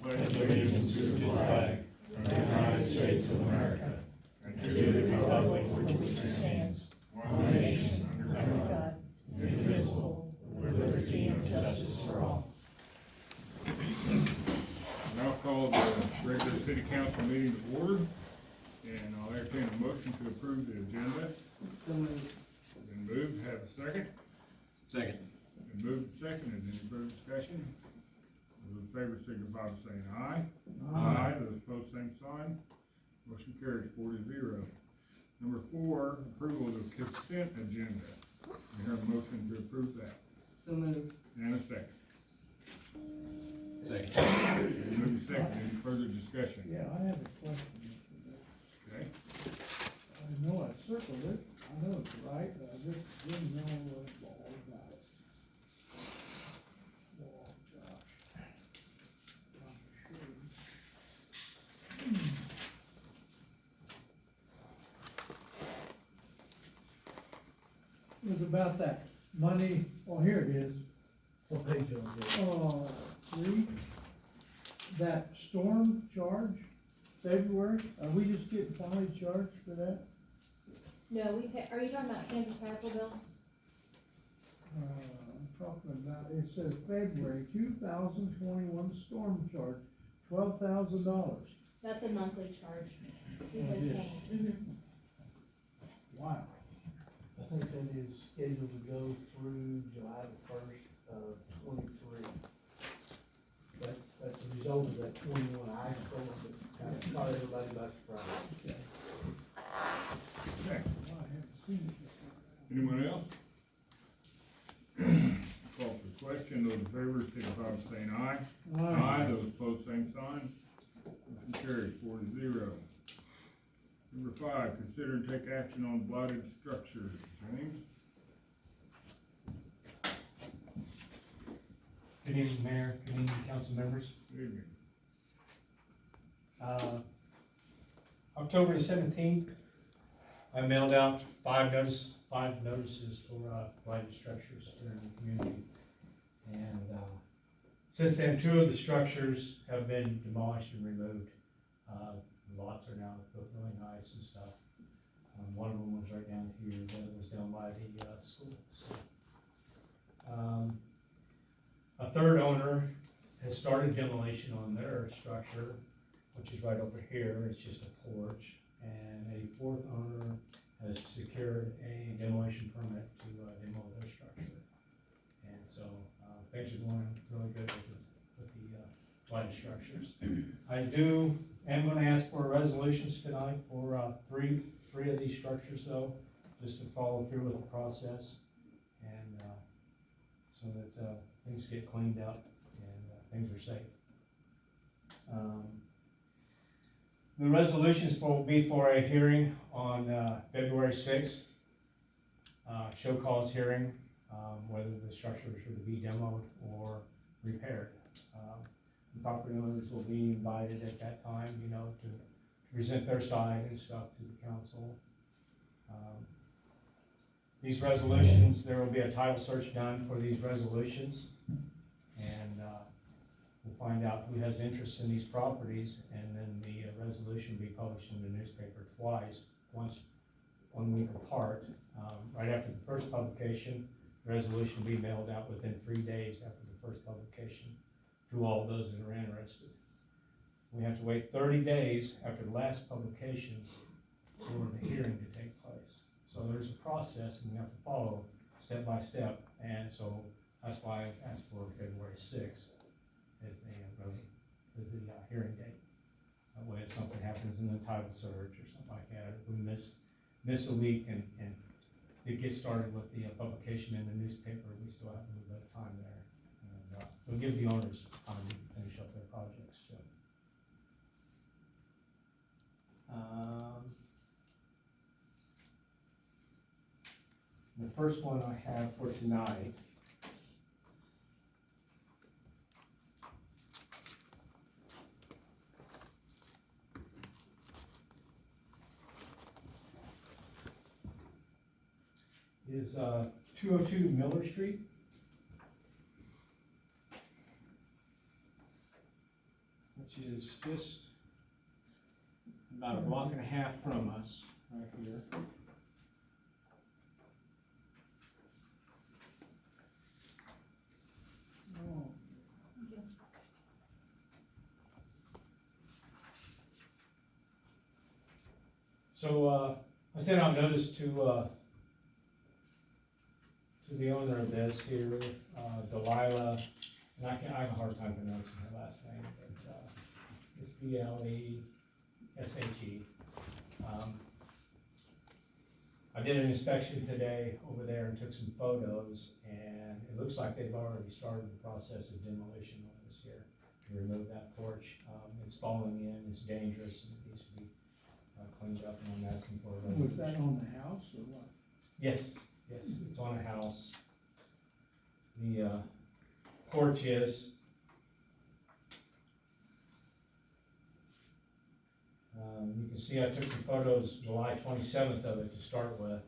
pledge allegiance to the flag of the United States of America and to the republic for which it stands, one nation under God, indivisible, with liberty and justice for all. Now call the regular city council meeting to order, and I'll entertain a motion to approve the agenda. So moved. Been moved, have a second. Second. Been moved and seconded, any further discussion? Those in favor signify by saying aye. Aye. Those opposed, same sign. Motion carries 4-0. Number 4, approval of the consent agenda. We have a motion to approve that, So moved. and a second. Second. Been moved and seconded, any further discussion? Yeah, I have a question, Mr. Vick. Okay, I know I circled it, I know it's right, but I just didn't know all about it. Oh, gosh. I'm sure. It was about that money, oh, here it is. What page on it? Oh, 3, that storm charge, February, are we just getting finally charged for that? No, we pay, are you talking about Kansas Capital bill? I'm talking about, it says February 2021 storm charge, $12,000. That's a monthly charge. We Oh, pay it is. paying. Wow. I think that is scheduled to go through July the first of 23. That's the result of that 21 ice storm that kind of caught everybody by surprise. okay. I haven't seen it before. Anyone else? Call for the question, those in favor signify by saying aye. Aye. Those opposed, same sign. Motion carries 4-0. Number 5, consider and take action on blighted structures. James? Good evening, Mayor, good evening, council members. Good evening. October the 17th, I mailed out 5 notices for blighted structures here in the community. And since then, 2 of the structures have been demolished and removed. The lots are now built really nice and stuff. One of them was right down here, the other was down by the school. So, a third owner has started demolition on their structure, which is right over here. It's just a porch. And a 4th owner has secured a demolition permit to demo their structure. And so things are going really good with the blighted structures. I'm going to ask for resolutions tonight for three of these structures, though, just to follow through with the process, and so that things get cleaned up and things are safe. The resolutions will be for a hearing on February 6th, show cause hearing, whether the structures are to be demoed or repaired. The property owners will be invited at that time, to present their side and stuff to the council. These resolutions, there will be a title search done for these resolutions, and we'll find out who has interest in these properties, and then the resolution will be published in the newspaper twice, once 1 week apart. Right after the first publication, the resolution will be mailed out within 3 days after the first publication to all those that are interested. We have to wait 30 days after the last publication for the hearing to take place. So there's a process we have to follow step by step, and so that's why I asked for February 6th as the hearing date. That way, if something happens in the title search or something like that, if we miss a week and it gets started with the publication in the newspaper, we still have a little bit of time there. And we'll give the owners time to finish up their projects too. The first one I have for tonight is 202 Miller Street. which is just about a block and a half from us, right here. Oh, So, I sent out notice to the owner of this here, Delilah, and I have a hard time pronouncing her last name, but, it's Bleshe. I did an inspection today over there and took some photos, and it looks like they've already started the process of demolition on this here, to remove that porch. It's falling in, it's dangerous, and it needs to be cleaned up, and I'm asking for a was resolution. that on the house or what? Yes, yes, it's on a house. The porch is. You can see I took some photos July 27th of it to start with.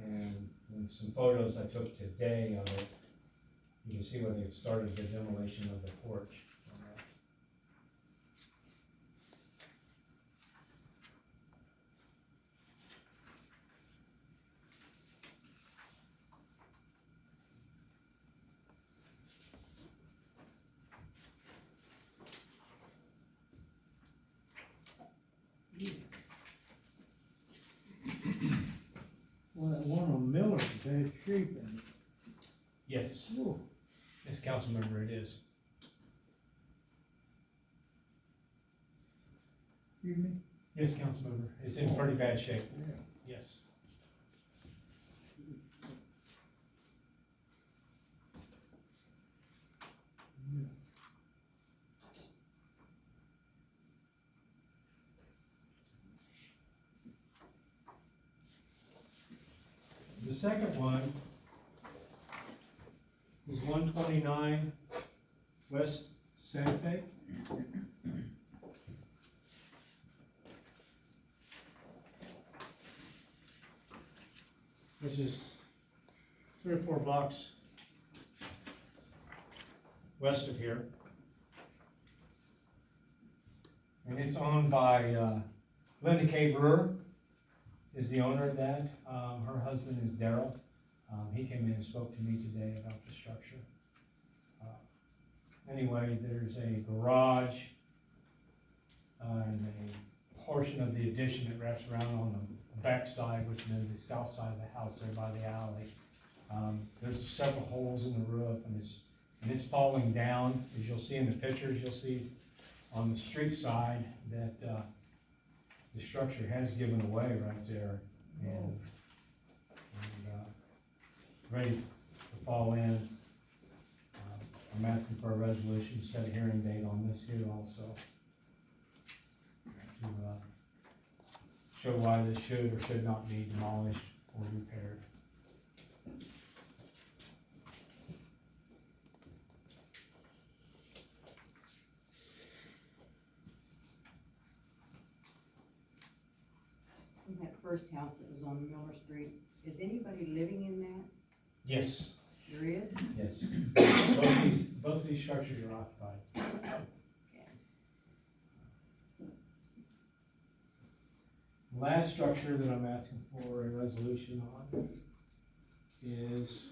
And some photos I took today of it. You can see where they started the demolition of the porch. Well, that one on Miller, they had sheep in Yes, it. Ooh, yes, council member, it is. excuse me? Yes, council member, it's in pretty bad shape, Yeah. yes. Yeah. The second one is 129 West Santa Fe. Which is 3 or 4 blocks west of here. And it's owned by Linda K. Brewer is the owner of that. Her husband is Daryl. He came in and spoke to me today about the structure. Anyway, there's a garage and a portion of the addition that wraps around on the back side, which is the south side of the house there by the alley. There's several holes in the roof, and it's falling down. As you'll see in the pictures, you'll see on the street side that the structure has given away right there, and ready to fall in. I'm asking for a resolution to set a hearing date on this here also, to show why this should or should not be demolished or repaired. In that first house that was on Miller Street, is anybody living in that? Yes, There is? yes. Both of these structures are occupied. Last structure that I'm asking for a resolution on is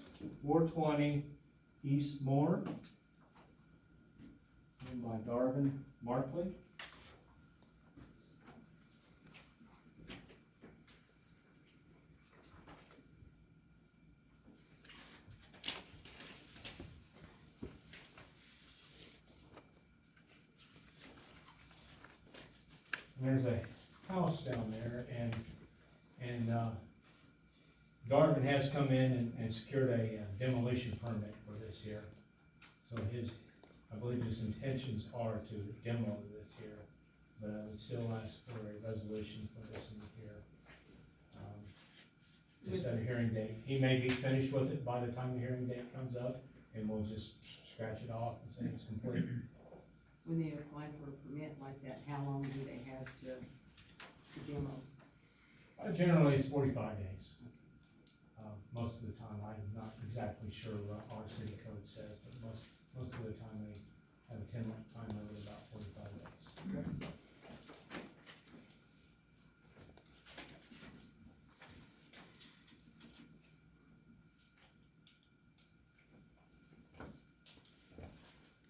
420 East Moore, owned by Darvin Markley. There's a house down there, and Darvin has come in and secured a demolition permit for this here. So I believe his intentions are to demo this here, but I would still ask for a resolution for this in here. To set a hearing date. He may be finished with it by the time the hearing date comes up, and we'll just scratch it off and say it's complete. When they apply for a permit like that, how long do they have to demo? Generally, it's 45 days. Most of the time, I'm not exactly sure what our city code says, but most of the time, they have a 10-month time limit, about 45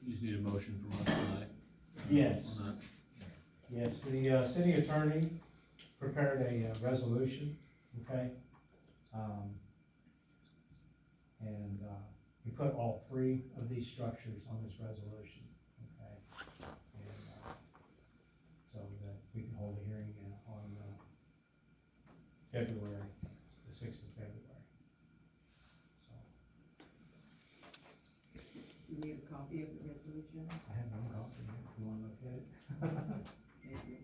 You just need a motion from us tonight. Yes. On that. Yes, the city attorney prepared a resolution, okay? And we put all three of these structures on this resolution, okay? And so that we can hold a hearing on February, the 6th of February. So, Do we have a copy of the resolution? I have one copy here, if you wanna look at it. Thank you.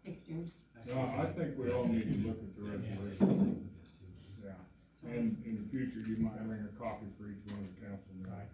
Thanks, James. I think we all need to look at the resolution. Yeah, and in the future, you might bring a copy for each one of the council members.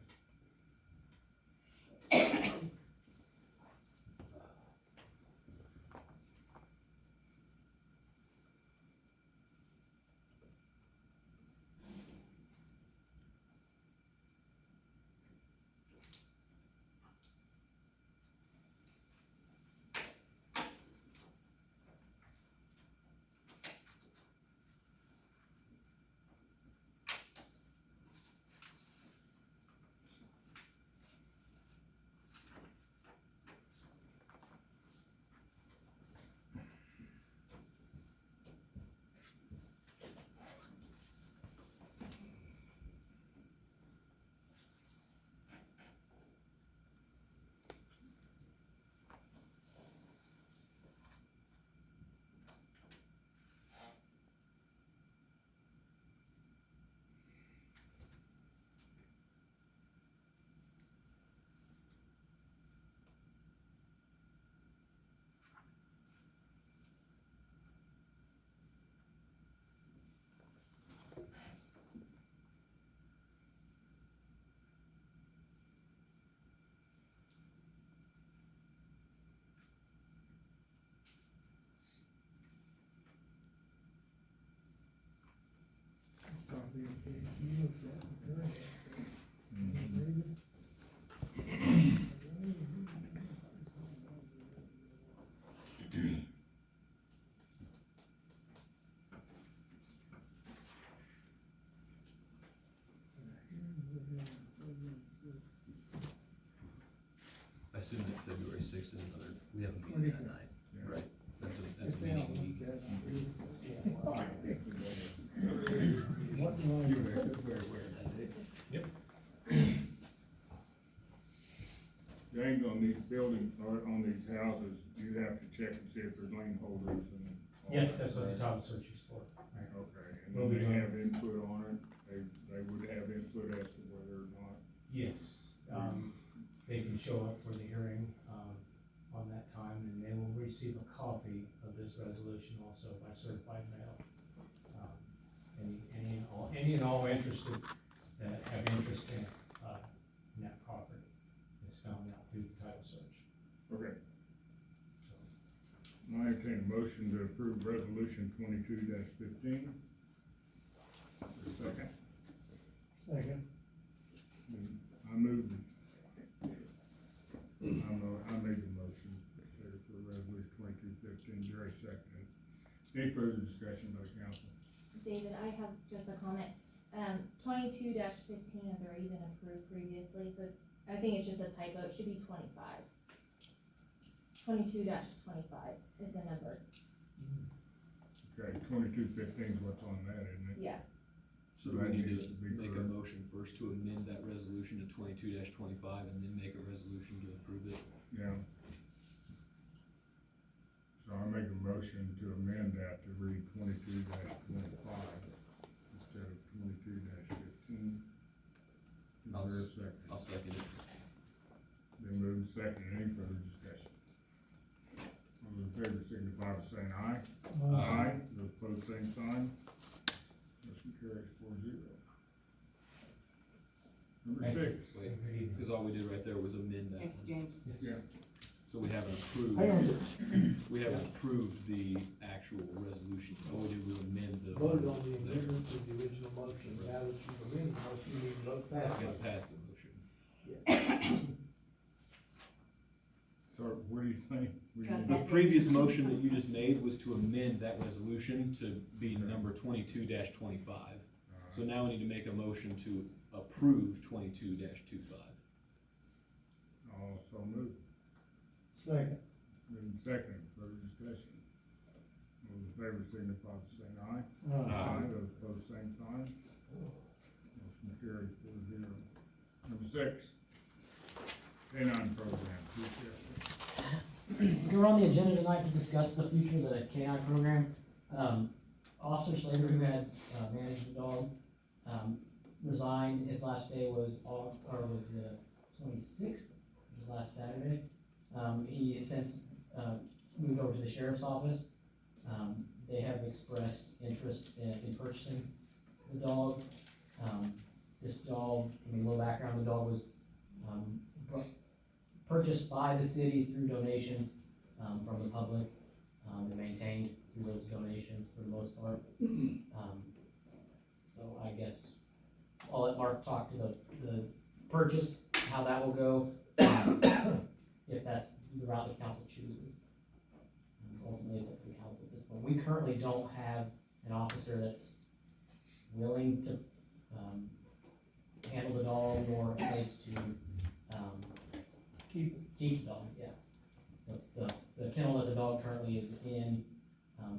Copy of the, you looked at it, correct? Mhm. Read it. I assume that February sixth is another, we have a What meeting is that it? night, Yeah. right? That's a If they don't meeting week. look at it, read it. What line? You're very aware of that, Dave. James, on these buildings, or on these houses, you have to check and see if there's lien holders and. all Yes, that, that's what the right? title search is for, right? Okay, and We'll then be they doing- have input on it, they would have input as to whether or not. Yes, they can show up for the hearing, on that time, and they will receive a copy of this resolution also by certified mail. Any and all interested, that have interest in that property, is found out through the title search. Okay, So, I entertain a motion to approve resolution 22-15. Second, Second. I moved. I made the motion there for resolution 22-15. Jerry seconded. Any further discussion by council? David, I have just a comment. 22-15 has already been approved previously, so I think it's just a typo. It should be 25. 22-25 is the number. Okay, 22-15 is what's on that, isn't it? Yeah. So That we need needs to to be make a correct. motion first to amend that resolution to 22-25 and then make a resolution to approve it. Yeah. So I make a motion to amend that to read 22-25 instead of 22-15. Is there a second? I'll second it. Then move second, any further discussion? All those in favor signify by saying aye. Aye. Those opposed, same sign. Motion carries 4-0. Number Thank you. 6. Wait, because all we did right there was amend that Thank you, one. James. Yeah. So we haven't Hang on, approved, we haven't approved the actual resolution. All we did was amend the. voted on the amendment to the original motion, now that you've amended the motion, you need to vote past Gotta it. pass the motion. So what do you think? Got The previous motion that you just made was to amend that resolution to be number 22-25. So now we need to make a motion to approve 22-25. Also move. Second. Moving second, further discussion. All those in favor signify by saying aye. Aye. Those opposed, same sign. Motion carries 4-0. Number 6. K-9 program, Chief Jeffrey. We're on the agenda tonight to discuss the future of the K-9 program. Officer Slater, who had managed the dog, resigned. His last day was the 26th, which was last Saturday. He has since moved over to the sheriff's office. They have expressed interest in purchasing the dog. This dog, a little background, the dog was purchased by the city through donations from the public, and maintained through those donations for the most part. So I guess I'll let Mark talk to the purchase, how that will go, if that's the route the council chooses. Ultimately, it's up to the council at this point. We currently don't have an officer that's willing to handle the dog, nor a place to keep the dog, yeah. The kennel that the dog currently is in,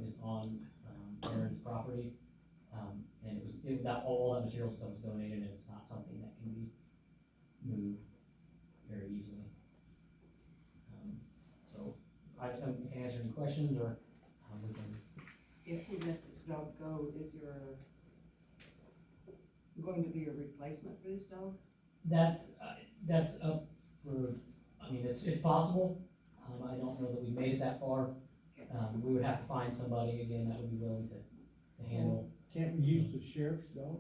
is on, Aaron's property. And all that material stuff was donated, and it's not something that can be moved very easily. So, I can answer any questions, or, we can, If we let this dog go, is there going to be a replacement for this dog? that's up for, it's possible. I don't know that we made it that far. Okay. We would have to find somebody, again, that would be willing to handle. Can't we use the sheriff's dog?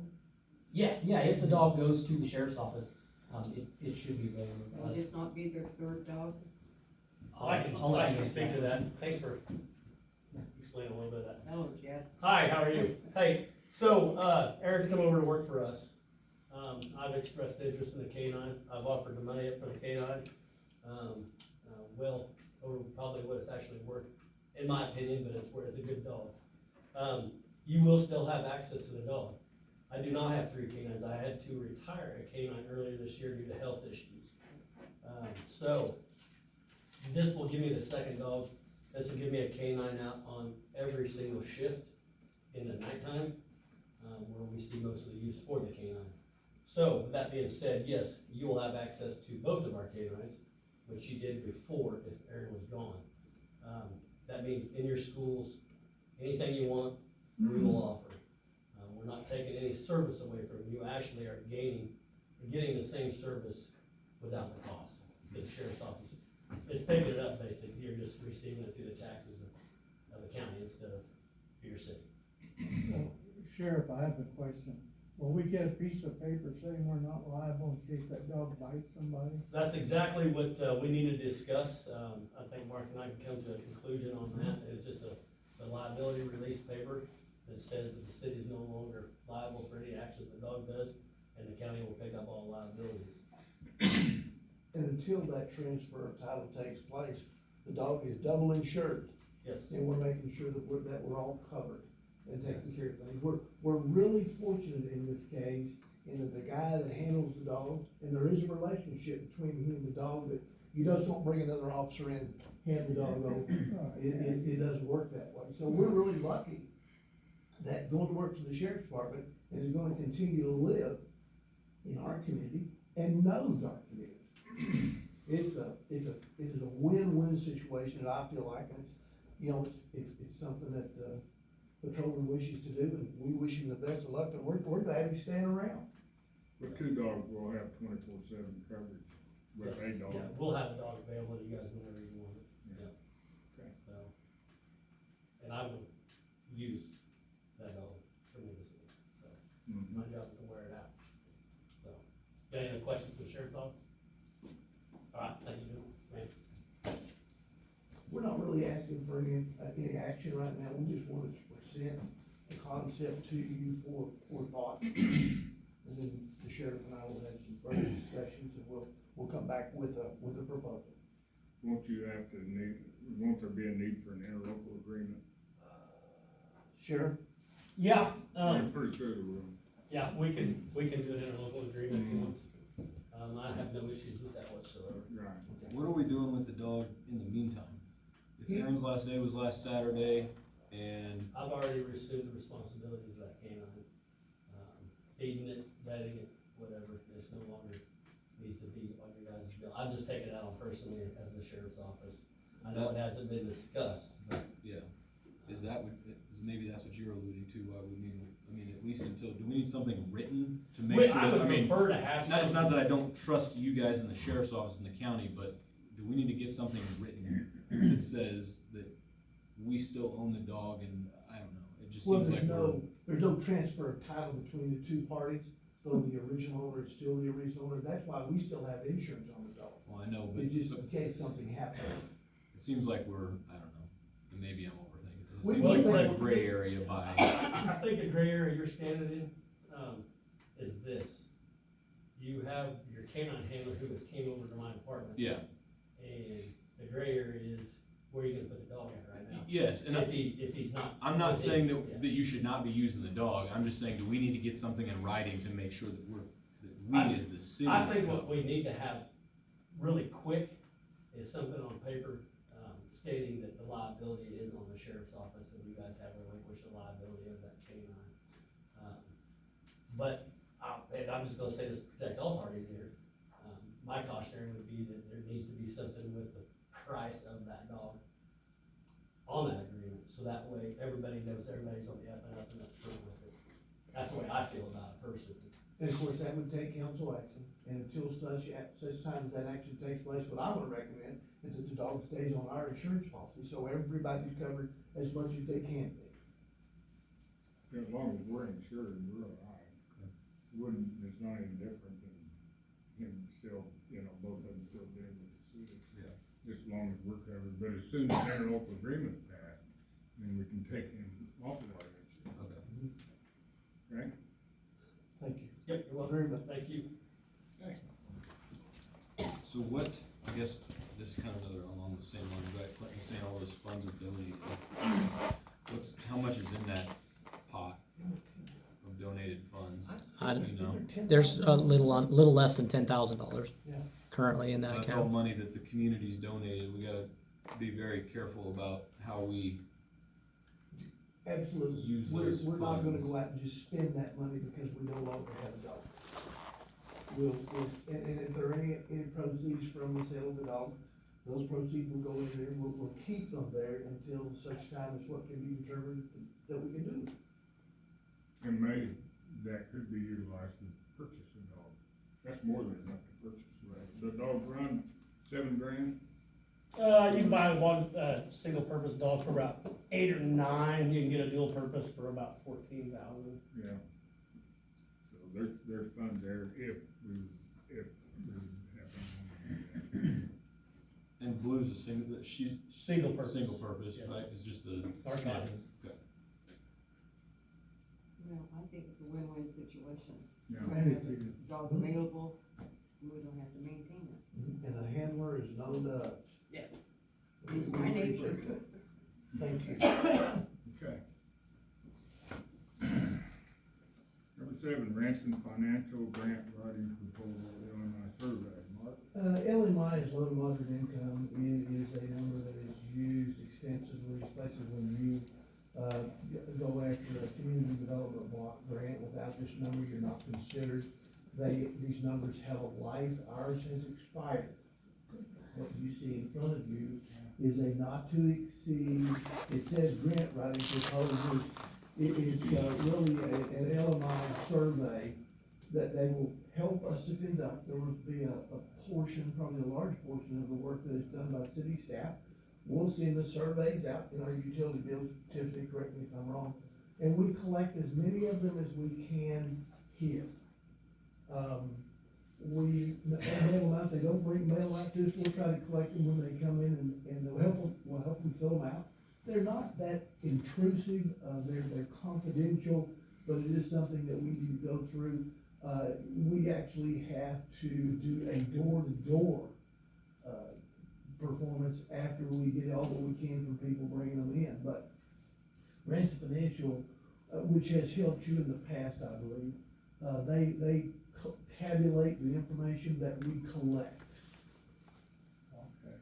Yeah, if the dog goes to the sheriff's office, it should be available. Will this not be their third dog? I can speak to that. Thanks for explaining a little bit of that. Hello, Jeff. Hi, how are you? Hey, so, Aaron's come over to work for us. I've expressed interest in the K-9. I've offered the money up for the K-9. Well, over probably what it's actually worth, in my opinion, but it's a good dog. You will still have access to the dog. I do not have 3 K-9s. I had to retire a K-9 earlier this year due to health issues. So, this will give me the second dog. This will give me a K-9 out on every single shift in the nighttime, where we see most of the use for the K-9. So, with that being said, yes, you will have access to both of our K-9s, which you did before if Aaron was gone. That means in your schools, anything you want, we will offer. We're not taking any service away from you. You actually are getting the same service without the cost. Because the sheriff's office is picking it up basically. You're just receiving it through the taxes of the county instead of your city. Sheriff, I have a question. Will we get a piece of paper saying we're not liable in case that dog bites somebody? That's exactly what we need to discuss. I think Mark and I can come to a conclusion on that. It's just a liability release paper that says that the city is no longer liable for any actions the dog does, and the county will pick up all liabilities. And until that transfer of title takes place, the dog is double insured, Yes. and we're making sure that we're all covered and taking care of things. We're really fortunate in this case, in that the guy that handles the dog, and there is a relationship between he and the dog, that you just don't bring another officer in, hand the dog over. It doesn't work that way. So we're really lucky that going to work for the sheriff's department and is gonna continue to live in our community and knows our community. It is a win-win situation that I feel like, and you know, it's something that, patrolman wishes to do, and we wish him the best of luck, and we're glad he's staying around. But two dogs will have 24/7 coverage with Yes, a dog. Yeah, we'll have a dog available to you guys whenever you want it, Yeah. yeah. Okay. So, and I will use that dog tremendously, so, Mhm. my job is to wear it out. So, got any other questions for the sheriff's office? All right, thank you, man. We're not really asking for any action right now, we just wanted to present the concept to you for thought. And then the sheriff and I will have some further discussions, and we'll come back with a proposal. Won't there be a need for an interlocal agreement? Sheriff? Yeah, I'm pretty sure there will. yeah, we can do it in a local agreement if you want to. I have no issues with that whatsoever. Right. What are we doing with the dog in the meantime? If Aaron's last day was last Saturday, and I've already assumed the responsibilities of that canine. Feeding it, bedding it, whatever, it's no longer needs to be on your guys' bill. I've just taken it out on personally as the sheriff's office. I know it hasn't been discussed, but yeah, maybe that's what you're alluding to, why we need, I mean, at least until, do we need something written to make sure? I would I mean, prefer to have It's something. not that I don't trust you guys in the sheriff's office in the county, but do we need to get something written that says that we still own the dog, and I don't know, it just Well, seems like there's no transfer of title between the two parties, though the original owner is still the original owner, that's why we still have insurance on the dog. well, I know, but It just it in case something happened. seems like I don't know, and maybe I'm overthinking it. It We- seems like we're in a we- gray area by, I think the gray area you're standing in, is this. You have your canine handler who just came over to my apartment. yeah, And the gray area is where you're gonna put the dog at right now. yes, and If he's not. I'm not within- saying yeah. that you should not be using the dog, I'm just saying, do we need to get something in writing to make sure that we as the city. I think what we need to have really quick is something on paper, stating that the liability is on the sheriff's office, and you guys have relinquished the liability of that canine. But, and I'm just gonna say this to protect all parties here, my cautionary would be that there needs to be something with the price of that dog on that agreement, so that way everybody knows everybody's on the up and up and up front with it. That's the way I feel about it personally. And of course, that would take council action, and until such time as that action takes place, what I would recommend is that the dog stays on our insurance policy, so everybody's covered as much as they can be. As long as we're insured, we're all right. It's not any different than him still, both of them still being with the city. Yeah. Just as long as we're covered, but as soon as their local agreement's passed, then we can take him off of our insurance, Okay. okay? Thank you. Yep, you're welcome. Very much. Thank you. So what, I guess, this is kind of another along the same line, but you're saying all those funds are donated. How much is in that pot of donated funds? You know, There's a little less than $10,000 Yeah. currently in that that's all account. money that the community's donated. We gotta be very careful about how we Absolutely. use those We're not gonna funds. go out and just spend that money because we no longer have a dog. And if there are any proceeds from the sale of the dog, those proceeds will go in there, we'll keep them there until such time as what can be determined that we can do. And maybe that could be utilized to purchase a dog. That's more than enough to purchase, right? The dogs run $7,000. You can buy one, single-purpose dog for about 8 or 9, you can get a dual purpose for about 14,000. Yeah. So there's funds there if happen. And Blue's a single Single-purpose. purpose, Yes. right? It's just the. Narcotics. Okay. Well, I think it's a win-win situation. Yeah. We have the dog available, and we don't have to maintain it. And a handler is known to us. Yes. He's my neighbor. Thank you. Okay. Number 7, Ransom Financial Grant Writing Proposal, Illinois Survey. Mark? LMI is low to moderate income. It is a number that is used extensively, especially when you, go after a community development block grant. Without this number, you're not considered. These numbers have a life. Ours has expired. what you see in front of you is a not to exceed, it says grant writing proposals. It's really an LMI survey that they will help us to conduct. There will be a portion, probably a large portion of the work that is done by city staff. We'll send the surveys out in our utility bills. Tiffany, correct me if I'm wrong. And we collect as many of them as we can here. We mail them out. They don't bring mail out to us. We'll try to collect them when they come in and we'll help them fill them out. They're not that intrusive. They're confidential, but it is something that we need to go through. We actually have to do a door-to-door performance after we get all that we can from people bringing them in. But Ransom Financial, which has helped you in the past, I believe, they tabulate the information that we collect. Okay.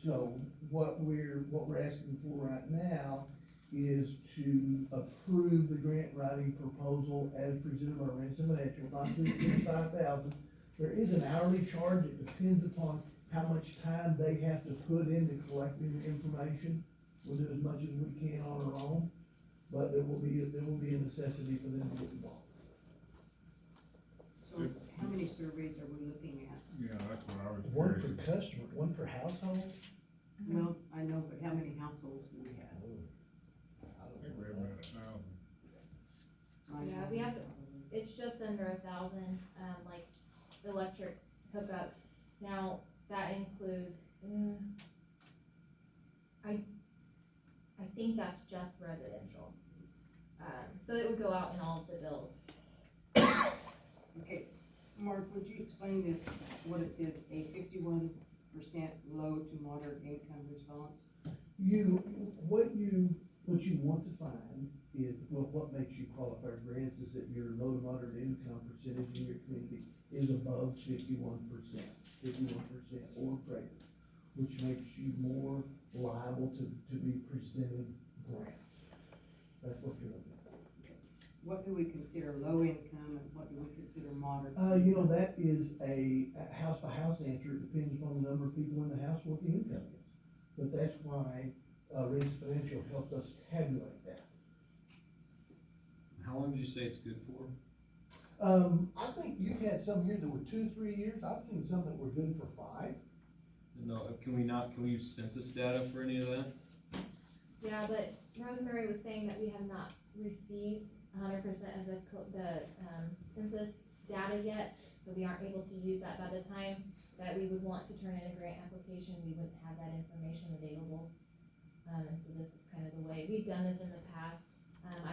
So what we're asking for right now is to approve the grant writing proposal as presented by Ransom Financial, not to exceed $5,000. There is an hourly charge. It depends upon how much time they have to put into collecting the information. We'll do as much as we can on our own, but there will be a necessity for them to get involved. So how many surveys are we looking at? Yeah, that's what I was One curious. per customer, one per household? Well, I know, but how many households do we have? I think we have about 1,000. Yeah, we have, it's just under 1,000, like, electric hookups. Now, that includes, I think that's just residential. So it would go out in all of the bills. Okay, Mark, would you explain this, what it says, a 51% low to moderate income response? What you want to find is, well, what makes you qualify for grants is that your low to moderate income percentage in your community is above 51% or greater, which makes you more liable to be presented grants. That's what you're looking for. What do we consider low income and what do we consider moderate? That is a house by house answer. It depends upon the number of people in the house, what the income is. But that's why, Ransom Financial helps us tabulate that. How long did you say it's good for? I think you've had some here that were 2-3 years. I've seen some that were good for 5. No, can we use census data for any of that? Yeah, but Rosemary was saying that we have not received 100% of the census data yet, so we aren't able to use that. By the time that we would want to turn in a grant application, we wouldn't have that information available. And so this is kind of the way, we've done this in the